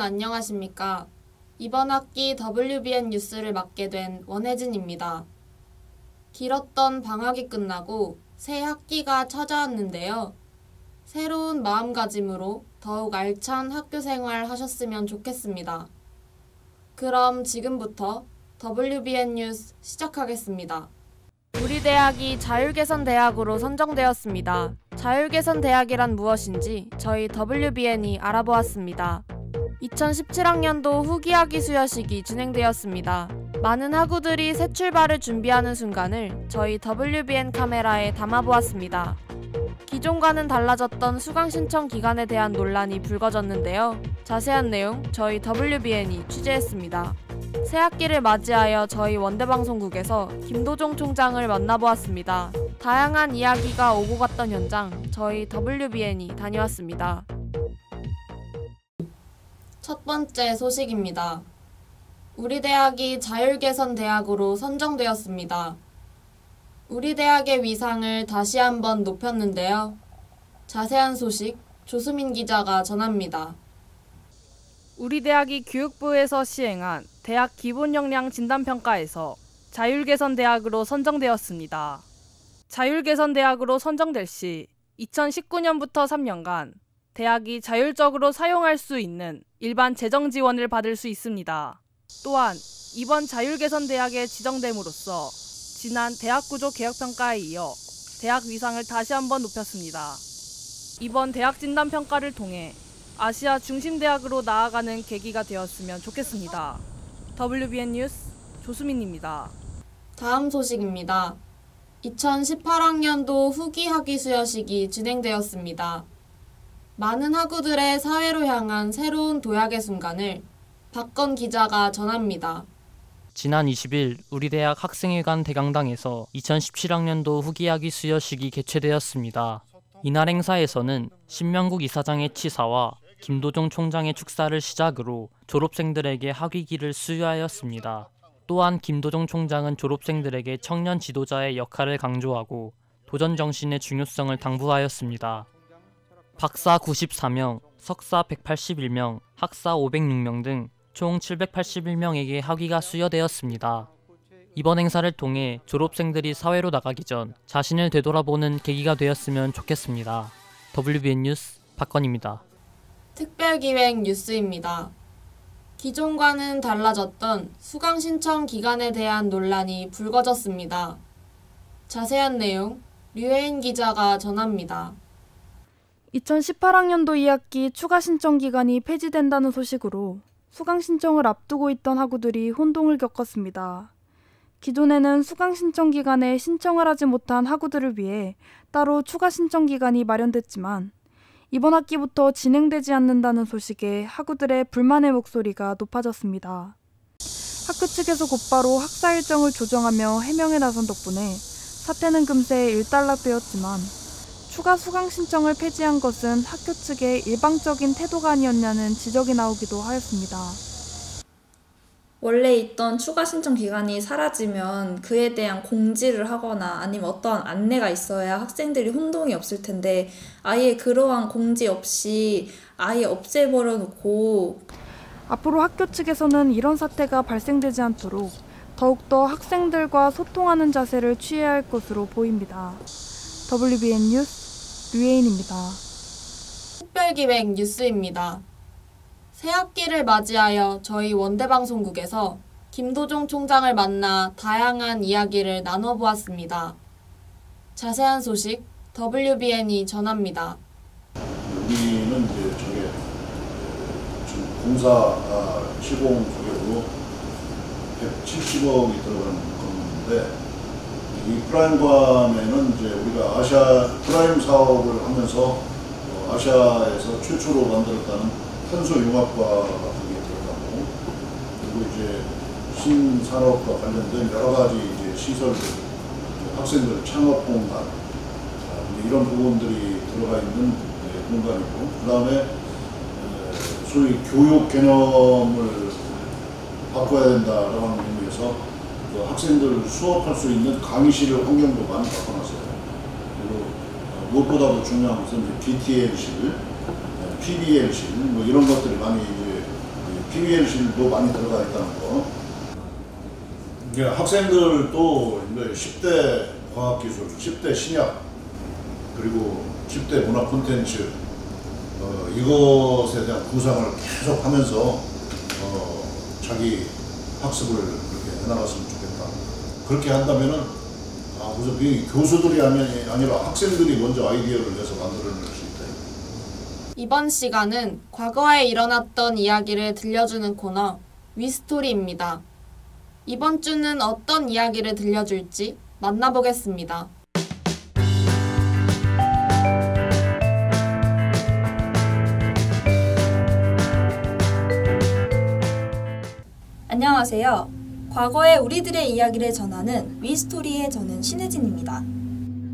여러분 안녕하십니까? 이번 학기 WBN 뉴스를 맡게 된 원혜진입니다. 길었던 방학이 끝나고 새 학기가 찾아왔는데요. 새로운 마음가짐으로 더욱 알찬 학교 생활 하셨으면 좋겠습니다. 그럼 지금부터 WBN 뉴스 시작하겠습니다. 우리 대학이 자율개선대학으로 선정되었습니다. 자율개선대학이란 무엇인지 저희 WBN이 알아보았습니다. 2017학년도 후기학위 수여식이 진행되었습니다. 많은 학우들이 새 출발을 준비하는 순간을 저희 WBN 카메라에 담아보았습니다. 기존과는 달라졌던 수강 신청 기간에 대한 논란이 불거졌는데요. 자세한 내용 저희 WBN이 취재했습니다. 새 학기를 맞이하여 저희 원대방송국에서 김도종 총장을 만나보았습니다. 다양한 이야기가 오고 갔던 현장 저희 WBN이 다녀왔습니다. 첫 번째 소식입니다. 우리 대학이 자율개선대학으로 선정되었습니다. 우리 대학의 위상을 다시 한번 높였는데요. 자세한 소식 조수민 기자가 전합니다. 우리 대학이 교육부에서 시행한 대학 기본 역량 진단평가에서 자율개선대학으로 선정되었습니다. 자율개선대학으로 선정될 시 2019년부터 3년간 대학이 자율적으로 사용할 수 있는 일반 재정 지원을 받을 수 있습니다. 또한 이번 자율개선대학에 지정됨으로써 지난 대학구조 개혁평가에 이어 대학 위상을 다시 한번 높였습니다. 이번 대학 진단평가를 통해 아시아 중심 대학으로 나아가는 계기가 되었으면 좋겠습니다. WBN 뉴스 조수민입니다. 다음 소식입니다. 2018학년도 후기 학위 수여식이 진행되었습니다. 많은 학우들의 사회로 향한 새로운 도약의 순간을 박건 기자가 전합니다. 지난 20일 우리 대학 학생회관 대강당에서 2017학년도 후기학위 수여식이 개최되었습니다. 이날 행사에서는 신명국 이사장의 치사와 김도종 총장의 축사를 시작으로 졸업생들에게 학위기를 수여하였습니다. 또한 김도종 총장은 졸업생들에게 청년 지도자의 역할을 강조하고 도전 정신의 중요성을 당부하였습니다. 박사 94명, 석사 181명, 학사 506명 등 총 781명에게 학위가 수여되었습니다. 이번 행사를 통해 졸업생들이 사회로 나가기 전 자신을 되돌아보는 계기가 되었으면 좋겠습니다. WBN 뉴스 박건입니다. 특별기획 뉴스입니다. 기존과는 달라졌던 수강 신청 기간에 대한 논란이 불거졌습니다. 자세한 내용 류혜인 기자가 전합니다. 2018학년도 2학기 추가 신청 기간이 폐지된다는 소식으로 수강 신청을 앞두고 있던 학우들이 혼동을 겪었습니다. 기존에는 수강 신청 기간에 신청을 하지 못한 학우들을 위해 따로 추가 신청 기간이 마련됐지만 이번 학기부터 진행되지 않는다는 소식에 학우들의 불만의 목소리가 높아졌습니다. 학교 측에서 곧바로 학사 일정을 조정하며 해명에 나선 덕분에 사태는 금세 일단락되었지만 추가 수강 신청을 폐지한 것은 학교 측의 일방적인 태도가 아니었냐는 지적이 나오기도 하였습니다. 원래 있던 추가 신청 기간이 사라지면 그에 대한 공지를 하거나 아니면 어떠한 안내가 있어야 학생들이 혼동이 없을 텐데 아예 그러한 공지 없이 아예 없애버려 놓고 앞으로 학교 측에서는 이런 사태가 발생되지 않도록 더욱더 학생들과 소통하는 자세를 취해야 할 것으로 보입니다. WBN 뉴스 류혜인입니다. 특별기획 뉴스입니다. 새 학기를 맞이하여 저희 원대방송국에서 김도종 총장을 만나 다양한 이야기를 나눠보았습니다. 자세한 소식 WBN이 전합니다. 여기는 이제 지금 공사 시공 조력으로 170억이 들어가는 건데 이 프라임관에는 이제 우리가 아시아 프라임 사업을 하면서 아시아에서 최초로 만들었다는 탄소융합과 같은 게 들어가고 그리고 이제 신산업과 관련된 여러 가지 이제 시설들, 학생들 창업 공간 이런 부분들이 들어가 있는 공간이고 그 다음에 소위 교육 개념을 바꿔야 된다라고 하는 의미에서 학생들 수업할 수 있는 강의실 환경도 많이 바꿔놨어요. 그리고 무엇보다도 중요한 것은 PTL실, PBL실 뭐 이런 것들이 많이 이제 PBL실도 많이 들어가 있다는 거. 이게 학생들도 이제 10대 과학기술, 10대 신약, 그리고 10대 문화 콘텐츠 이것에 대한 구상을 계속 하면서 자기 학습을 그렇게 해나갔으면 좋겠다. 그렇게 한다면은 우선 이 교수들이 아니라 학생들이 먼저 아이디어를 내서 만들어낼 수 있다. 이번 시간은 과거에 일어났던 이야기를 들려주는 코너 위스토리입니다. 이번 주는 어떤 이야기를 들려줄지 만나보겠습니다. 안녕하세요. 과거의 우리들의 이야기를 전하는 위스토리의 저는 신혜진입니다.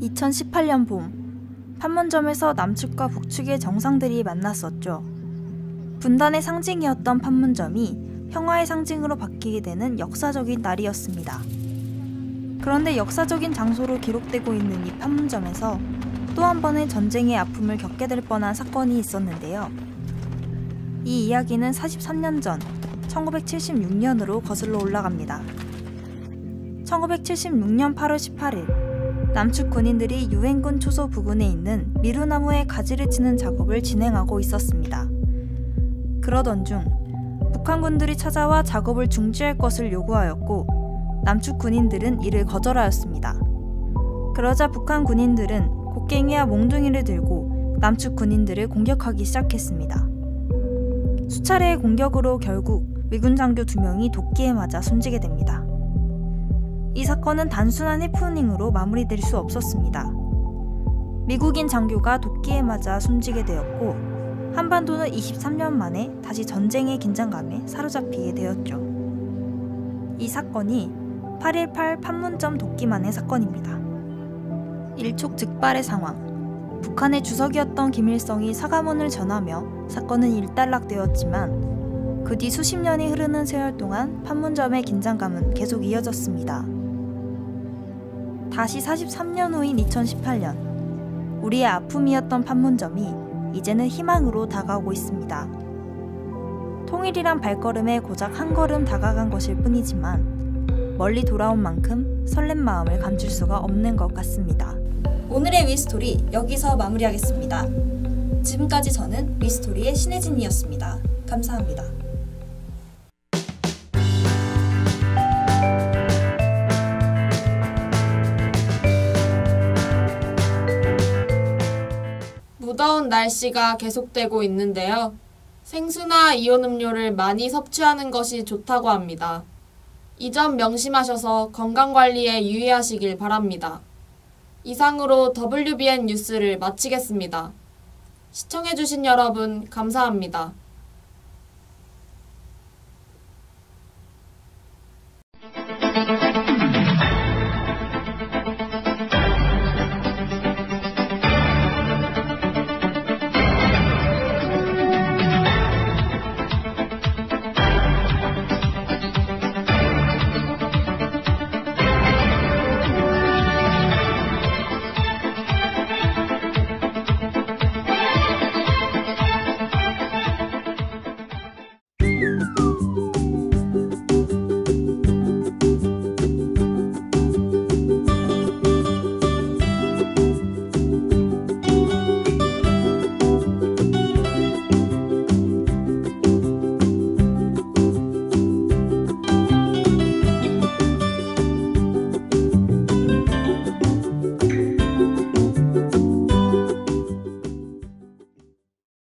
2018년 봄, 판문점에서 남측과 북측의 정상들이 만났었죠. 분단의 상징이었던 판문점이 평화의 상징으로 바뀌게 되는 역사적인 날이었습니다. 그런데 역사적인 장소로 기록되고 있는 이 판문점에서 또 한 번의 전쟁의 아픔을 겪게 될 뻔한 사건이 있었는데요. 이 이야기는 43년 전 1976년으로 거슬러 올라갑니다. 1976년 8월 18일, 남측 군인들이 유엔군 초소 부근에 있는 미루나무에 가지를 치는 작업을 진행하고 있었습니다. 그러던 중 북한군들이 찾아와 작업을 중지할 것을 요구하였고 남측 군인들은 이를 거절하였습니다. 그러자 북한 군인들은 곡괭이와 몽둥이를 들고 남측 군인들을 공격하기 시작했습니다. 수차례의 공격으로 결국 미군 장교 2명이 도끼에 맞아 숨지게 됩니다. 이 사건은 단순한 해프닝으로 마무리될 수 없었습니다. 미국인 장교가 도끼에 맞아 숨지게 되었고 한반도는 23년 만에 다시 전쟁의 긴장감에 사로잡히게 되었죠. 이 사건이 8.18 판문점 도끼만의 사건입니다. 일촉즉발의 상황. 북한의 주석이었던 김일성이 사과문을 전하며 사건은 일단락되었지만 그 뒤 수십 년이 흐르는 세월 동안 판문점의 긴장감은 계속 이어졌습니다. 다시 43년 후인 2018년, 우리의 아픔이었던 판문점이 이제는 희망으로 다가오고 있습니다. 통일이란 발걸음에 고작 한 걸음 다가간 것일 뿐이지만 멀리 돌아온 만큼 설렘 마음을 감출 수가 없는 것 같습니다. 오늘의 위스토리 여기서 마무리하겠습니다. 지금까지 저는 위스토리의 신혜진이었습니다. 감사합니다. 무더운 날씨가 계속되고 있는데요. 생수나 이온 음료를 많이 섭취하는 것이 좋다고 합니다. 이 점 명심하셔서 건강관리에 유의하시길 바랍니다. 이상으로 WBN 뉴스를 마치겠습니다. 시청해주신 여러분 감사합니다.